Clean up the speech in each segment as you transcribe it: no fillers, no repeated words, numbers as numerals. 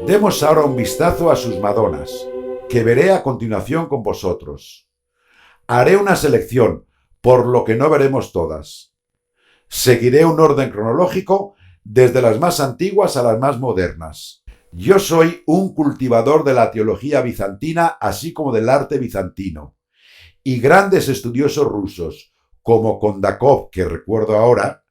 Demos ahora un vistazo a sus Madonas, que veré a continuación con vosotros. Haré una selección, por lo que no veremos todas. Seguiré un orden cronológico desde las más antiguas a las más modernas. Yo soy un cultivador de la teología bizantina, así como del arte bizantino, y grandes estudiosos rusos, como Kondakov, que recuerdo ahora,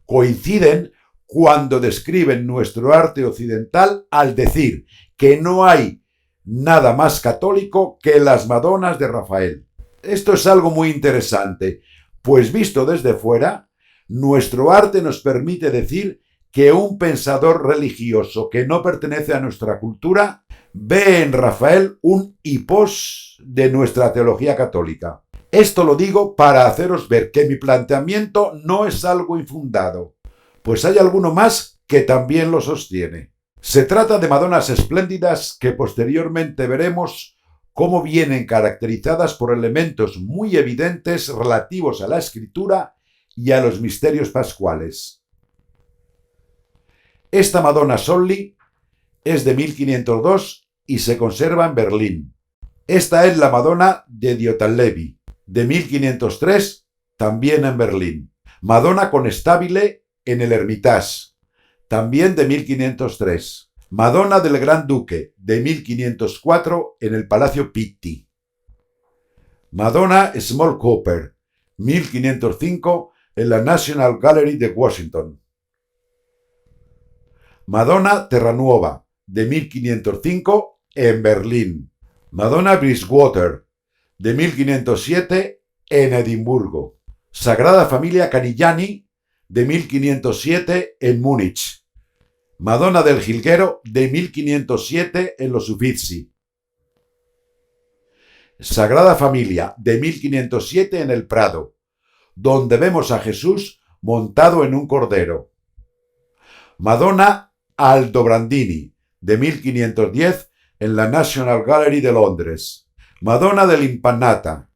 coinciden cuando describen nuestro arte occidental al decir que no hay nada más católico que las Madonas de Rafael. Esto es algo muy interesante, pues visto desde fuera, nuestro arte nos permite decir que un pensador religioso que no pertenece a nuestra cultura ve en Rafael un hipós de nuestra teología católica. Esto lo digo para haceros ver que mi planteamiento no es algo infundado, pues hay alguno más que también lo sostiene. Se trata de Madonas espléndidas que posteriormente veremos cómo vienen caracterizadas por elementos muy evidentes relativos a la escritura y a los misterios pascuales. Esta Madonna Solli es de 1502 y se conserva en Berlín. Esta es la Madonna de Diotallevi, de 1503, también en Berlín. Madonna Conestabile en el Hermitage, también de 1503. Madonna del Gran Duque, de 1504, en el Palacio Pitti. Madonna Small Cooper, 1505, en la National Gallery de Washington. Madonna Terranuova, de 1505, en Berlín. Madonna Bridgewater, de 1507, en Edimburgo. Sagrada Familia Canigliani, de 1507, en Múnich. Madonna del Jilguero, de 1507, en los Uffizi. Sagrada Familia, de 1507, en el Prado, donde vemos a Jesús montado en un cordero. Madonna Aldobrandini, de 1510, en la National Gallery de Londres. Madonna dell'Impannata,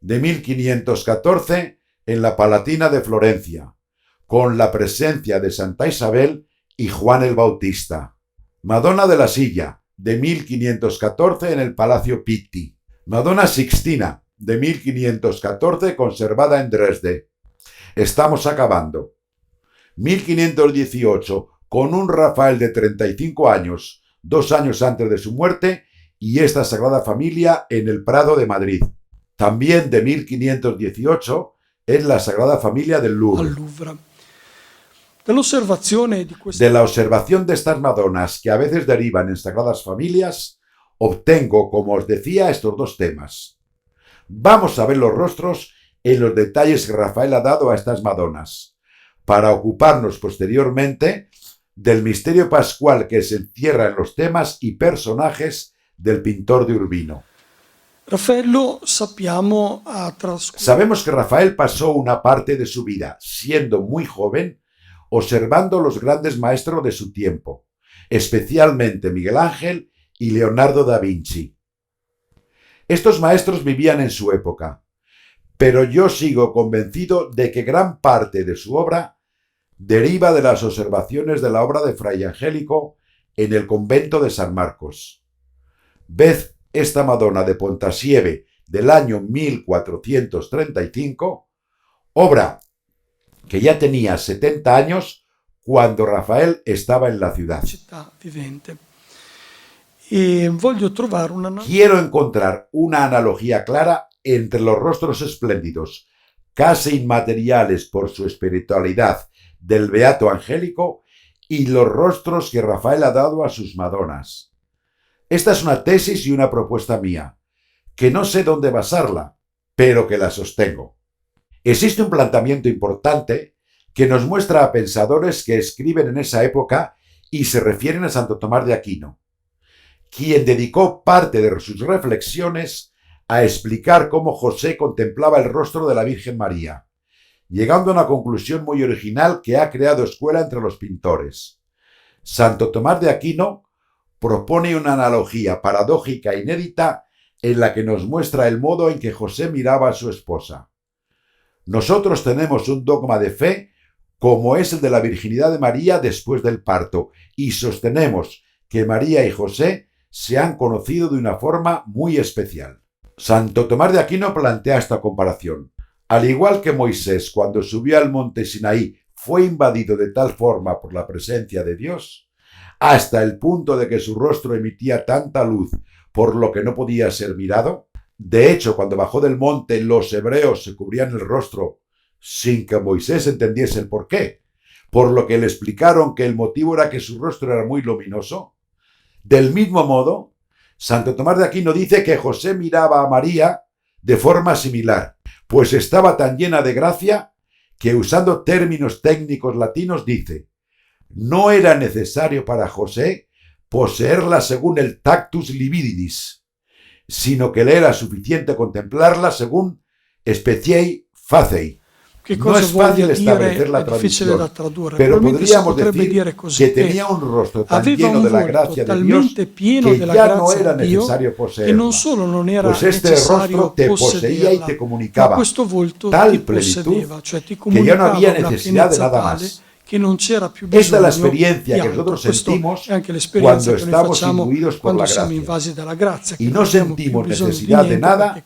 de 1514, en la Palatina de Florencia, con la presencia de Santa Isabel y Juan el Bautista. Madonna de la Silla, de 1514, en el Palacio Pitti. Madonna Sixtina, de 1514, conservada en Dresde. Estamos acabando. 1518, con un Rafael de 35 años, 2 años antes de su muerte, y esta Sagrada Familia en el Prado de Madrid. También de 1518 es la Sagrada Familia del Louvre. De la observación de estas Madonas, que a veces derivan en Sagradas Familias, obtengo, como os decía, estos dos temas. Vamos a ver los rostros en los detalles que Rafael ha dado a estas Madonas, para ocuparnos posteriormente del misterio pascual que se encierra en los temas y personajes del pintor de Urbino. Sabemos que Rafael pasó una parte de su vida, siendo muy joven, observando los grandes maestros de su tiempo, especialmente Miguel Ángel y Leonardo da Vinci. Estos maestros vivían en su época, pero yo sigo convencido de que gran parte de su obra deriva de las observaciones de la obra de Fray Angélico en el convento de San Marcos. Ved esta Madonna de Pontasieve del año 1435, obra que ya tenía 70 años cuando Rafael estaba en la ciudad. Quiero encontrar una analogía clara entre los rostros espléndidos, casi inmateriales por su espiritualidad, del Beato Angélico y los rostros que Rafael ha dado a sus Madonas. Esta es una tesis y una propuesta mía, que no sé dónde basarla, pero que la sostengo. Existe un planteamiento importante que nos muestra a pensadores que escriben en esa época y se refieren a Santo Tomás de Aquino, quien dedicó parte de sus reflexiones a explicar cómo José contemplaba el rostro de la Virgen María, llegando a una conclusión muy original que ha creado escuela entre los pintores. Santo Tomás de Aquino propone una analogía paradójica e inédita en la que nos muestra el modo en que José miraba a su esposa. Nosotros tenemos un dogma de fe como es el de la virginidad de María después del parto y sostenemos que María y José se han conocido de una forma muy especial. Santo Tomás de Aquino plantea esta comparación. Al igual que Moisés, cuando subió al monte Sinaí, fue invadido de tal forma por la presencia de Dios, hasta el punto de que su rostro emitía tanta luz por lo que no podía ser mirado. De hecho, cuando bajó del monte, los hebreos se cubrían el rostro sin que Moisés entendiese el porqué, por lo que le explicaron que el motivo era que su rostro era muy luminoso. Del mismo modo, Santo Tomás de Aquino dice que José miraba a María de forma similar, pues estaba tan llena de gracia que, usando términos técnicos latinos, dice: no era necesario para José poseerla según el tactus libidis, sino que le era suficiente contemplarla según speciei facei. No es fácil establecer la traducción, pero podríamos decir que tenía un rostro tan lleno de la gracia de Dios que ya no era necesario poseerla, pues este rostro te poseía y te comunicaba tal plenitud que ya no había necesidad de nada más. Esta es la experiencia que nosotros sentimos cuando estamos imbuidos por la gracia. Y no sentimos necesidad de nada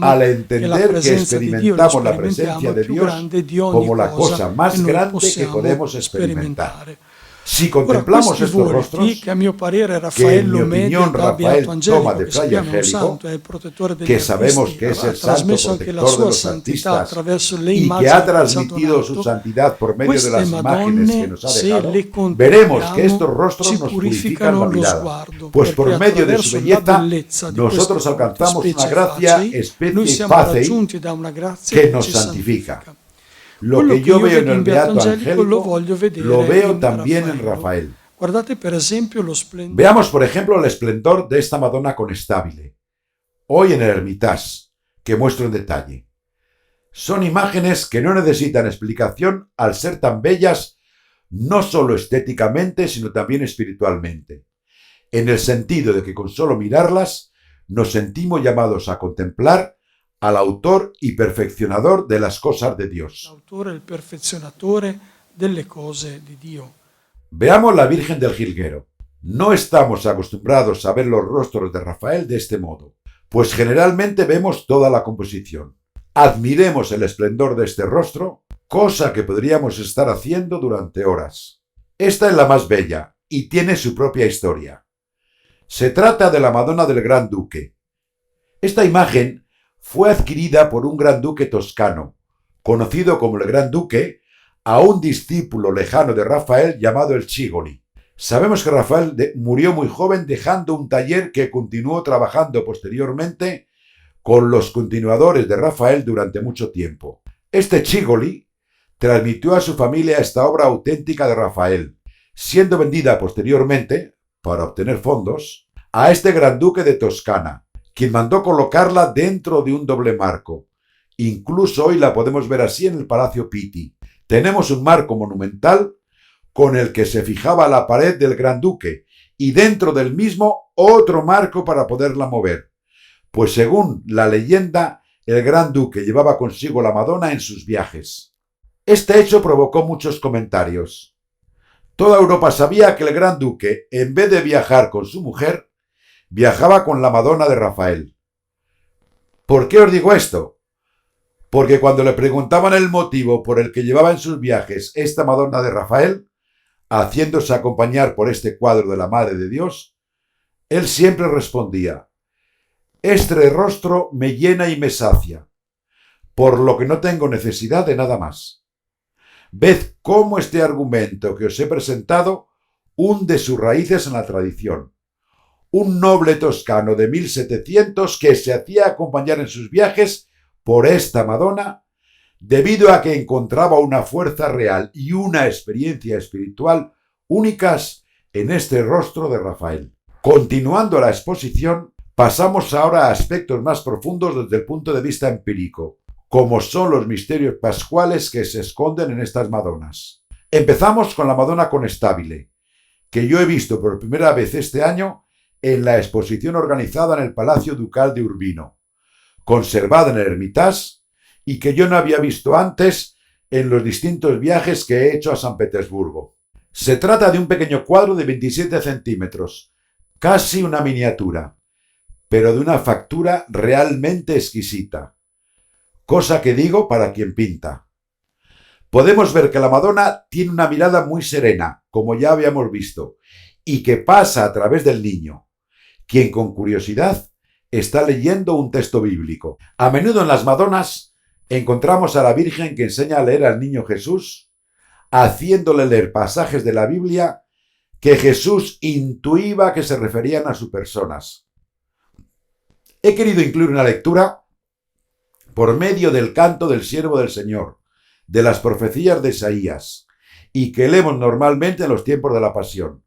al entender que experimentamos la presencia de Dios como la cosa más grande que podemos experimentar. Si contemplamos estos rostros, que en mi opinión Rafael toma de Fray Angelico, que sabemos que es el santo protector de los artistas y que ha transmitido su santidad por medio de las imágenes que nos ha dejado, veremos que estos rostros nos purifican la mirada, pues por medio de su belleza nosotros alcanzamos una gracia especie facei que nos santifica. Lo que yo veo en el Beato Angelico lo veo también en Rafael. Veamos, por ejemplo, el esplendor de esta Madonna Conestabile, hoy en el Hermitage, que muestro en detalle. Son imágenes que no necesitan explicación al ser tan bellas, no solo estéticamente, sino también espiritualmente, en el sentido de que con solo mirarlas nos sentimos llamados a contemplar al autor y perfeccionador de las cosas de Dios. Veamos la Virgen del Jilguero. No estamos acostumbrados a ver los rostros de Rafael de este modo, pues generalmente vemos toda la composición. Admiremos el esplendor de este rostro, cosa que podríamos estar haciendo durante horas. Esta es la más bella y tiene su propia historia. Se trata de la Madonna del Gran Duque. Esta imagen fue adquirida por un gran duque toscano, conocido como el Gran Duque, a un discípulo lejano de Rafael llamado el Cigoli. Sabemos que Rafael murió muy joven dejando un taller que continuó trabajando posteriormente con los continuadores de Rafael durante mucho tiempo. Este Cigoli transmitió a su familia esta obra auténtica de Rafael, siendo vendida posteriormente, para obtener fondos, a este Gran Duque de Toscana, quien mandó colocarla dentro de un doble marco. Incluso hoy la podemos ver así en el Palacio Pitti. Tenemos un marco monumental con el que se fijaba la pared del Gran Duque y dentro del mismo otro marco para poderla mover, pues según la leyenda, el Gran Duque llevaba consigo la Madonna en sus viajes. Este hecho provocó muchos comentarios. Toda Europa sabía que el Gran Duque, en vez de viajar con su mujer, viajaba con la Madonna de Rafael. ¿Por qué os digo esto? Porque cuando le preguntaban el motivo por el que llevaba en sus viajes esta Madonna de Rafael, haciéndose acompañar por este cuadro de la Madre de Dios, él siempre respondía: este rostro me llena y me sacia, por lo que no tengo necesidad de nada más. Ved cómo este argumento que os he presentado hunde sus raíces en la tradición. Un noble toscano de 1700 que se hacía acompañar en sus viajes por esta Madonna, debido a que encontraba una fuerza real y una experiencia espiritual únicas en este rostro de Rafael. Continuando la exposición, pasamos ahora a aspectos más profundos desde el punto de vista empírico, como son los misterios pascuales que se esconden en estas Madonas. Empezamos con la Madonna Conestabile, que yo he visto por primera vez este año en la exposición organizada en el Palacio Ducal de Urbino, conservada en el Hermitage, y que yo no había visto antes en los distintos viajes que he hecho a San Petersburgo. Se trata de un pequeño cuadro de 27 centímetros, casi una miniatura, pero de una factura realmente exquisita, cosa que digo para quien pinta. Podemos ver que la Madonna tiene una mirada muy serena, como ya habíamos visto, y que pasa a través del niño, quien con curiosidad está leyendo un texto bíblico. A menudo en las Madonas encontramos a la Virgen que enseña a leer al niño Jesús, haciéndole leer pasajes de la Biblia que Jesús intuía que se referían a sus personas. He querido incluir una lectura por medio del canto del siervo del Señor, de las profecías de Isaías, y que leemos normalmente en los tiempos de la Pasión.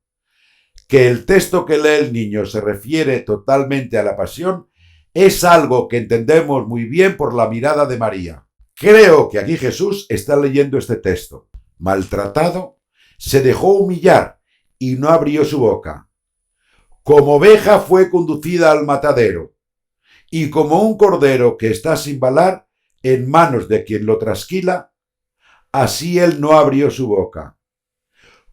Que el texto que lee el niño se refiere totalmente a la Pasión es algo que entendemos muy bien por la mirada de María. Creo que aquí Jesús está leyendo este texto. Maltratado, se dejó humillar y no abrió su boca. Como oveja fue conducida al matadero, y como un cordero que está sin balar en manos de quien lo trasquila, así él no abrió su boca.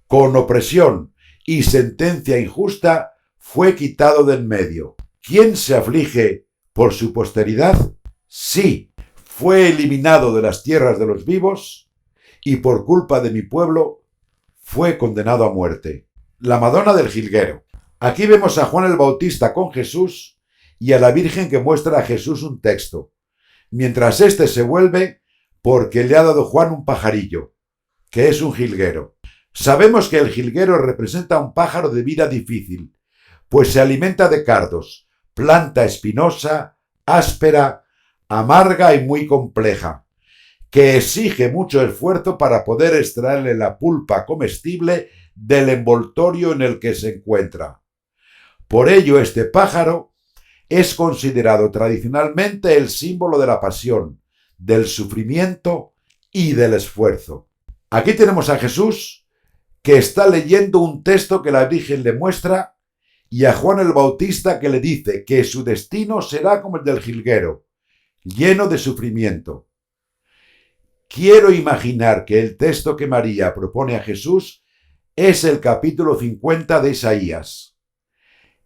Con opresión y sentencia injusta fue quitado de en medio. ¿Quién se aflige por su posteridad? Sí, fue eliminado de las tierras de los vivos, y por culpa de mi pueblo fue condenado a muerte. La Madonna del Jilguero. Aquí vemos a Juan el Bautista con Jesús y a la Virgen que muestra a Jesús un texto, mientras éste se vuelve porque le ha dado Juan un pajarillo, que es un jilguero. Sabemos que el jilguero representa un pájaro de vida difícil, pues se alimenta de cardos, planta espinosa, áspera, amarga y muy compleja, que exige mucho esfuerzo para poder extraerle la pulpa comestible del envoltorio en el que se encuentra. Por ello, este pájaro es considerado tradicionalmente el símbolo de la pasión, del sufrimiento y del esfuerzo. Aquí tenemos a Jesús, que está leyendo un texto que la Virgen le muestra, y a Juan el Bautista que le dice que su destino será como el del jilguero, lleno de sufrimiento. Quiero imaginar que el texto que María propone a Jesús es el capítulo 50 de Isaías.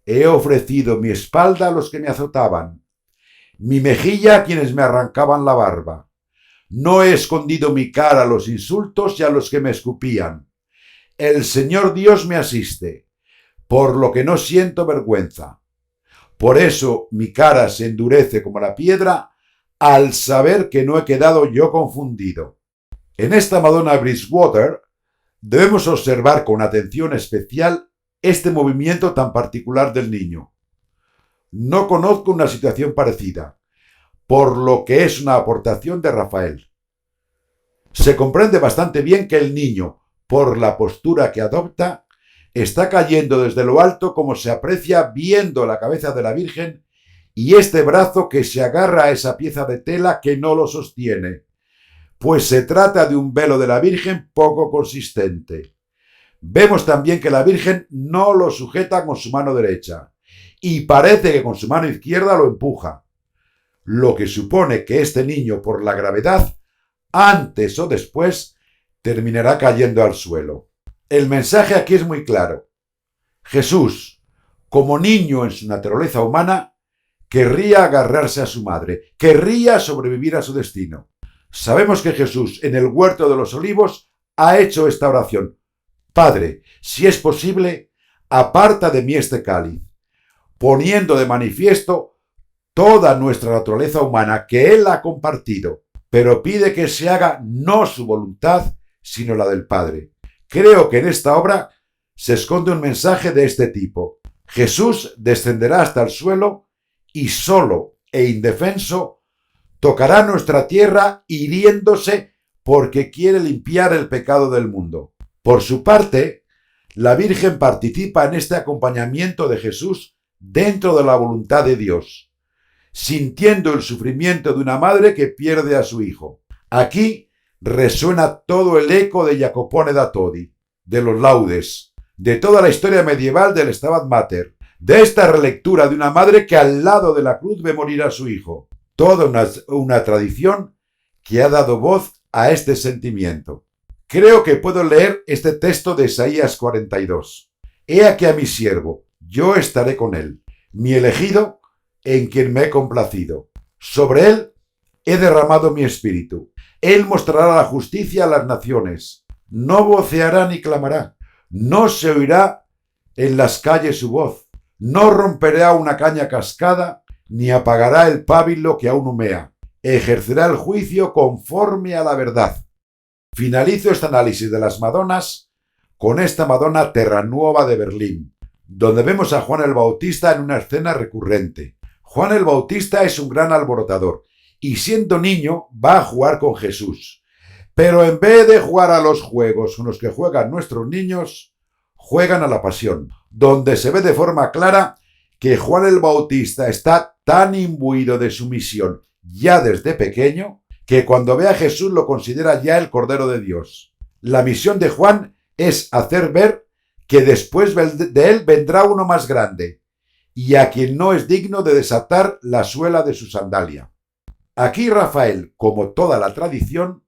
He ofrecido mi espalda a los que me azotaban, mi mejilla a quienes me arrancaban la barba. No he escondido mi cara a los insultos y a los que me escupían. El Señor Dios me asiste, por lo que no siento vergüenza. Por eso mi cara se endurece como la piedra al saber que no he quedado yo confundido. En esta Madonna Bridgewater debemos observar con atención especial este movimiento tan particular del niño. No conozco una situación parecida, por lo que es una aportación de Rafael. Se comprende bastante bien que el niño, por la postura que adopta, está cayendo desde lo alto como se aprecia viendo la cabeza de la Virgen y este brazo que se agarra a esa pieza de tela que no lo sostiene, pues se trata de un velo de la Virgen poco consistente. Vemos también que la Virgen no lo sujeta con su mano derecha y parece que con su mano izquierda lo empuja, lo que supone que este niño, por la gravedad, antes o después, terminará cayendo al suelo. El mensaje aquí es muy claro. Jesús, como niño en su naturaleza humana, querría agarrarse a su madre, querría sobrevivir a su destino. Sabemos que Jesús, en el huerto de los olivos, ha hecho esta oración. Padre, si es posible, aparta de mí este cáliz, poniendo de manifiesto toda nuestra naturaleza humana que Él ha compartido, pero pide que se haga no su voluntad, sino la del Padre. Creo que en esta obra se esconde un mensaje de este tipo. Jesús descenderá hasta el suelo y solo e indefenso tocará nuestra tierra hiriéndose porque quiere limpiar el pecado del mundo. Por su parte, la Virgen participa en este acompañamiento de Jesús dentro de la voluntad de Dios, sintiendo el sufrimiento de una madre que pierde a su hijo. Aquí resuena todo el eco de Jacopone da Todi, de los laudes, de toda la historia medieval del Stabat Mater, de esta relectura de una madre que al lado de la cruz ve morir a su hijo. Toda una tradición que ha dado voz a este sentimiento. Creo que puedo leer este texto de Isaías 42. He aquí a mi siervo, yo estaré con él, mi elegido, en quien me he complacido. Sobre él he derramado mi espíritu. Él mostrará la justicia a las naciones. No voceará ni clamará. No se oirá en las calles su voz. No romperá una caña cascada, ni apagará el pábilo que aún humea. Ejercerá el juicio conforme a la verdad. Finalizo este análisis de las Madonas con esta Madonna Terranuova de Berlín, donde vemos a Juan el Bautista en una escena recurrente. Juan el Bautista es un gran alborotador y siendo niño va a jugar con Jesús. Pero en vez de jugar a los juegos con los que juegan nuestros niños, juegan a la pasión, donde se ve de forma clara que Juan el Bautista está tan imbuido de su misión ya desde pequeño que cuando ve a Jesús lo considera ya el Cordero de Dios. La misión de Juan es hacer ver que después de él vendrá uno más grande y a quien no es digno de desatar la suela de su sandalia. Aquí Rafael, como toda la tradición,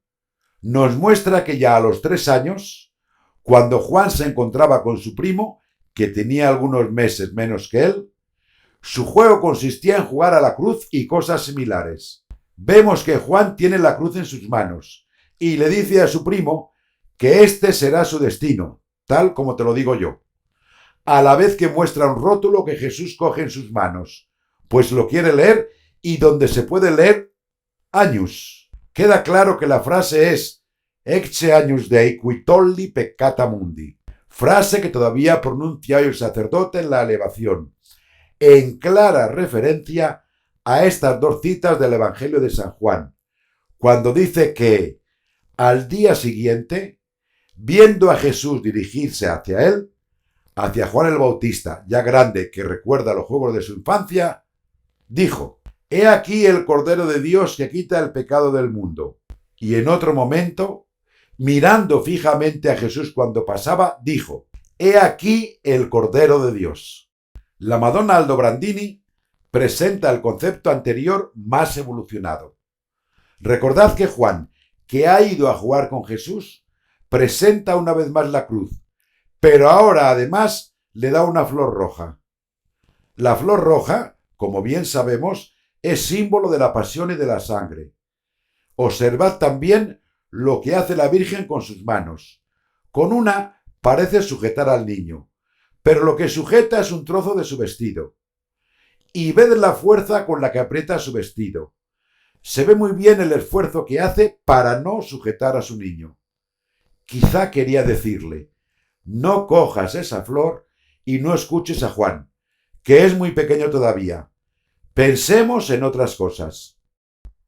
nos muestra que ya a los 3 años, cuando Juan se encontraba con su primo, que tenía algunos meses menos que él, su juego consistía en jugar a la cruz y cosas similares. Vemos que Juan tiene la cruz en sus manos y le dice a su primo que este será su destino, tal como te lo digo yo, a la vez que muestra un rótulo que Jesús coge en sus manos, pues lo quiere leer y donde se puede leer agnus. Queda claro que la frase es Ecce agnus Dei qui tolli peccata mundi, frase que todavía pronuncia hoy el sacerdote en la elevación, en clara referencia a estas 2 citas del Evangelio de San Juan, cuando dice que al día siguiente, viendo a Jesús dirigirse hacia él, hacia Juan el Bautista, ya grande que recuerda los juegos de su infancia, dijo: He aquí el Cordero de Dios que quita el pecado del mundo. Y en otro momento, mirando fijamente a Jesús cuando pasaba, dijo: He aquí el Cordero de Dios. La Madonna Aldobrandini presenta el concepto anterior más evolucionado. Recordad que Juan, que ha ido a jugar con Jesús, presenta una vez más la cruz, pero ahora además le da una flor roja. La flor roja, como bien sabemos, es símbolo de la pasión y de la sangre. Observad también lo que hace la Virgen con sus manos. Con una parece sujetar al niño, pero lo que sujeta es un trozo de su vestido. Y ved la fuerza con la que aprieta su vestido. Se ve muy bien el esfuerzo que hace para no sujetar a su niño. Quizá quería decirle: no cojas esa flor y no escuches a Juan, que es muy pequeño todavía. Pensemos en otras cosas.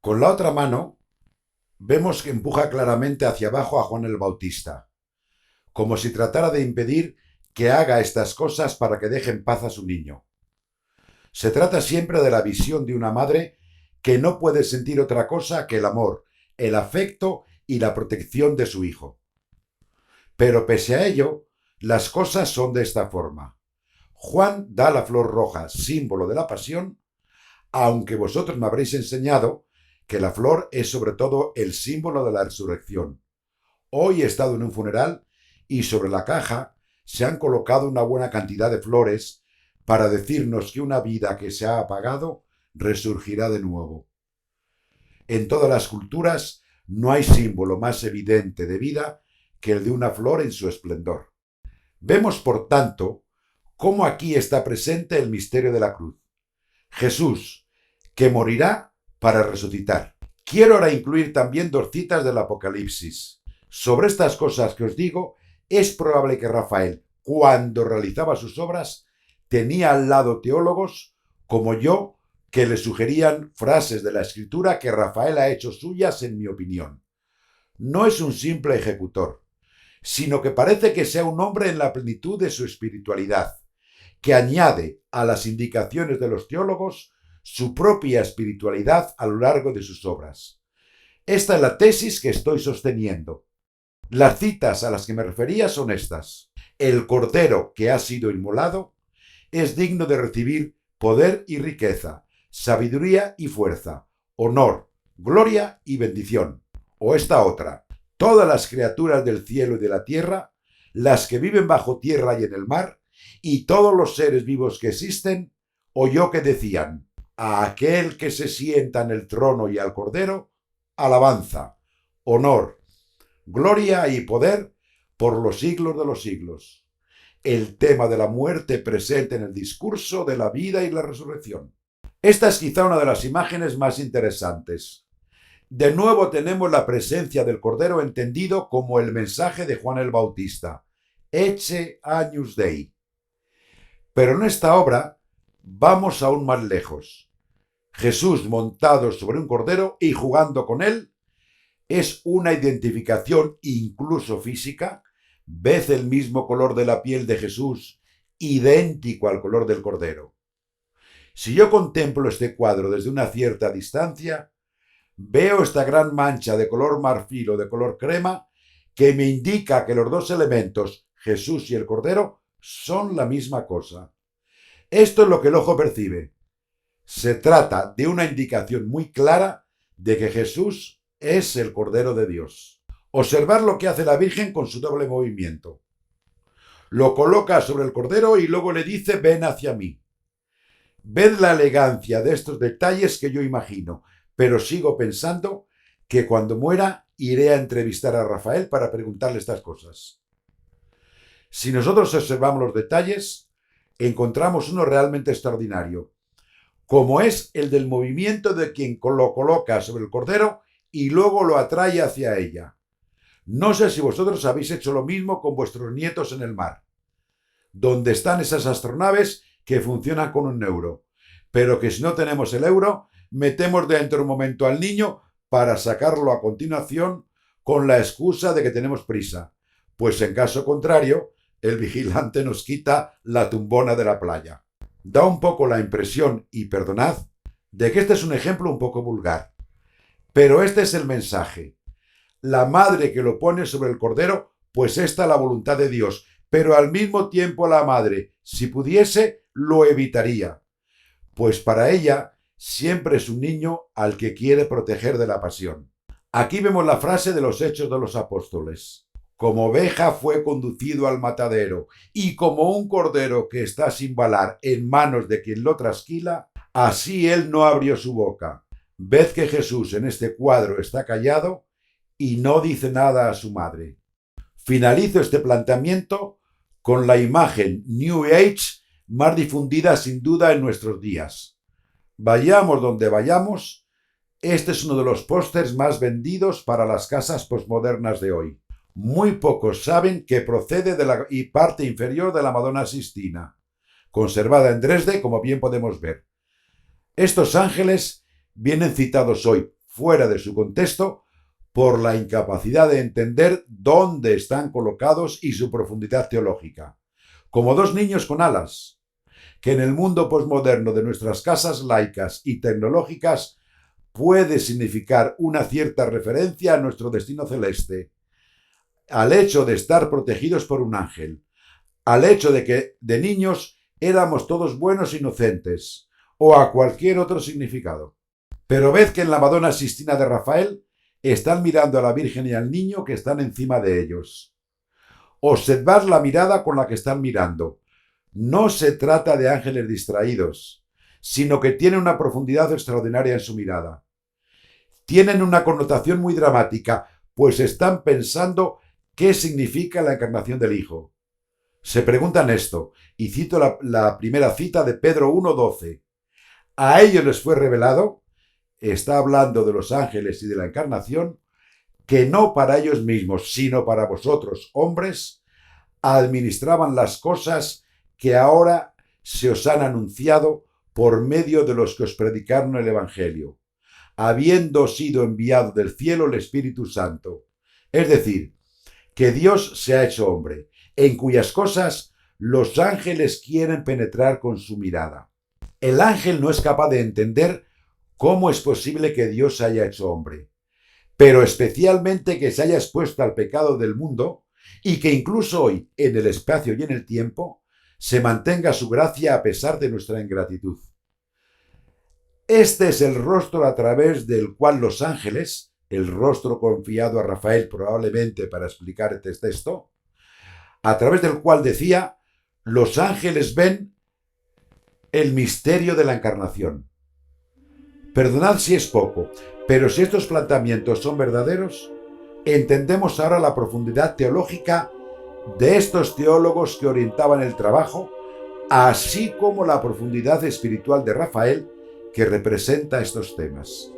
Con la otra mano, vemos que empuja claramente hacia abajo a Juan el Bautista, como si tratara de impedir que haga estas cosas para que deje en paz a su niño. Se trata siempre de la visión de una madre que no puede sentir otra cosa que el amor, el afecto y la protección de su hijo. Pero pese a ello, las cosas son de esta forma. Juan da la flor roja, símbolo de la pasión, aunque vosotros me habréis enseñado que la flor es sobre todo el símbolo de la resurrección. Hoy he estado en un funeral y sobre la caja se han colocado una buena cantidad de flores para decirnos que una vida que se ha apagado resurgirá de nuevo. En todas las culturas no hay símbolo más evidente de vida que el de una flor en su esplendor. Vemos, por tanto, cómo aquí está presente el misterio de la cruz. Jesús, que morirá para resucitar. Quiero ahora incluir también 2 citas del Apocalipsis. Sobre estas cosas que os digo, es probable que Rafael, cuando realizaba sus obras, tenía al lado teólogos como yo que le sugerían frases de la Escritura que Rafael ha hecho suyas, en mi opinión. No es un simple ejecutor, sino que parece que sea un hombre en la plenitud de su espiritualidad, que añade a las indicaciones de los teólogos su propia espiritualidad a lo largo de sus obras. Esta es la tesis que estoy sosteniendo. Las citas a las que me refería son estas: el Cordero que ha sido inmolado es digno de recibir poder y riqueza, sabiduría y fuerza, honor, gloria y bendición. O esta otra: todas las criaturas del cielo y de la tierra, las que viven bajo tierra y en el mar, y todos los seres vivos que existen, oyó que decían: a aquel que se sienta en el trono y al Cordero, alabanza, honor, gloria y poder por los siglos de los siglos. El tema de la muerte presente en el discurso de la vida y la resurrección. Esta es quizá una de las imágenes más interesantes. De nuevo tenemos la presencia del Cordero entendido como el mensaje de Juan el Bautista, Ecce agnus Dei. Pero en esta obra vamos aún más lejos. Jesús montado sobre un cordero y jugando con él es una identificación incluso física. ¿Ves el mismo color de la piel de Jesús, idéntico al color del cordero? Si yo contemplo este cuadro desde una cierta distancia, veo esta gran mancha de color marfil o de color crema que me indica que los dos elementos, Jesús y el cordero, son la misma cosa. Esto es lo que el ojo percibe. Se trata de una indicación muy clara de que Jesús es el Cordero de Dios. Observad lo que hace la Virgen con su doble movimiento. Lo coloca sobre el Cordero y luego le dice: ven hacia mí. Ved la elegancia de estos detalles que yo imagino, pero sigo pensando que cuando muera iré a entrevistar a Rafael para preguntarle estas cosas. Si nosotros observamos los detalles, encontramos uno realmente extraordinario, como es el del movimiento de quien lo coloca sobre el Cordero y luego lo atrae hacia ella. No sé si vosotros habéis hecho lo mismo con vuestros nietos en el mar, donde están esas astronaves que funcionan con un euro, pero que si no tenemos el euro, metemos dentro un momento al niño para sacarlo a continuación con la excusa de que tenemos prisa, pues en caso contrario, el vigilante nos quita la tumbona de la playa. Da un poco la impresión, y perdonad, de que este es un ejemplo un poco vulgar, pero este es el mensaje. La madre que lo pone sobre el Cordero, pues esta es la voluntad de Dios, pero al mismo tiempo la madre, si pudiese, lo evitaría, pues para ella siempre es un niño al que quiere proteger de la pasión. Aquí vemos la frase de los Hechos de los Apóstoles: como oveja fue conducido al matadero, y como un cordero que está sin balar en manos de quien lo trasquila, así él no abrió su boca. Ved que Jesús en este cuadro está callado y no dice nada a su madre. Finalizo este planteamiento con la imagen New Age más difundida sin duda en nuestros días. Vayamos donde vayamos, este es uno de los pósters más vendidos para las casas postmodernas de hoy. Muy pocos saben que procede de la parte inferior de la Madonna Sistina, conservada en Dresde, como bien podemos ver. Estos ángeles vienen citados hoy fuera de su contexto por la incapacidad de entender dónde están colocados y su profundidad teológica, como dos niños con alas, que en el mundo posmoderno de nuestras casas laicas y tecnológicas puede significar una cierta referencia a nuestro destino celeste, al hecho de estar protegidos por un ángel, al hecho de que de niños éramos todos buenos e inocentes, o a cualquier otro significado. Pero ved que en la Madonna Sistina de Rafael están mirando a la Virgen y al niño que están encima de ellos. Observad la mirada con la que están mirando. No se trata de ángeles distraídos, sino que tienen una profundidad extraordinaria en su mirada. Tienen una connotación muy dramática, pues están pensando qué significa la encarnación del Hijo. Se preguntan esto, y cito la primera cita de Pedro 1:12. A ellos les fue revelado, está hablando de los ángeles y de la encarnación, que no para ellos mismos, sino para vosotros, hombres, administraban las cosas que ahora se os han anunciado por medio de los que os predicaron el Evangelio, habiendo sido enviado del cielo el Espíritu Santo. Es decir, que Dios se ha hecho hombre, en cuyas cosas los ángeles quieren penetrar con su mirada. El ángel no es capaz de entender cómo es posible que Dios se haya hecho hombre, pero especialmente que se haya expuesto al pecado del mundo y que incluso hoy, en el espacio y en el tiempo, se mantenga su gracia a pesar de nuestra ingratitud. Este es el rostro a través del cual los ángeles, el rostro confiado a Rafael probablemente para explicar este texto, a través del cual decía: los ángeles ven el misterio de la encarnación. Perdonad si es poco, pero si estos planteamientos son verdaderos, entendemos ahora la profundidad teológica de estos teólogos que orientaban el trabajo, así como la profundidad espiritual de Rafael que representa estos temas.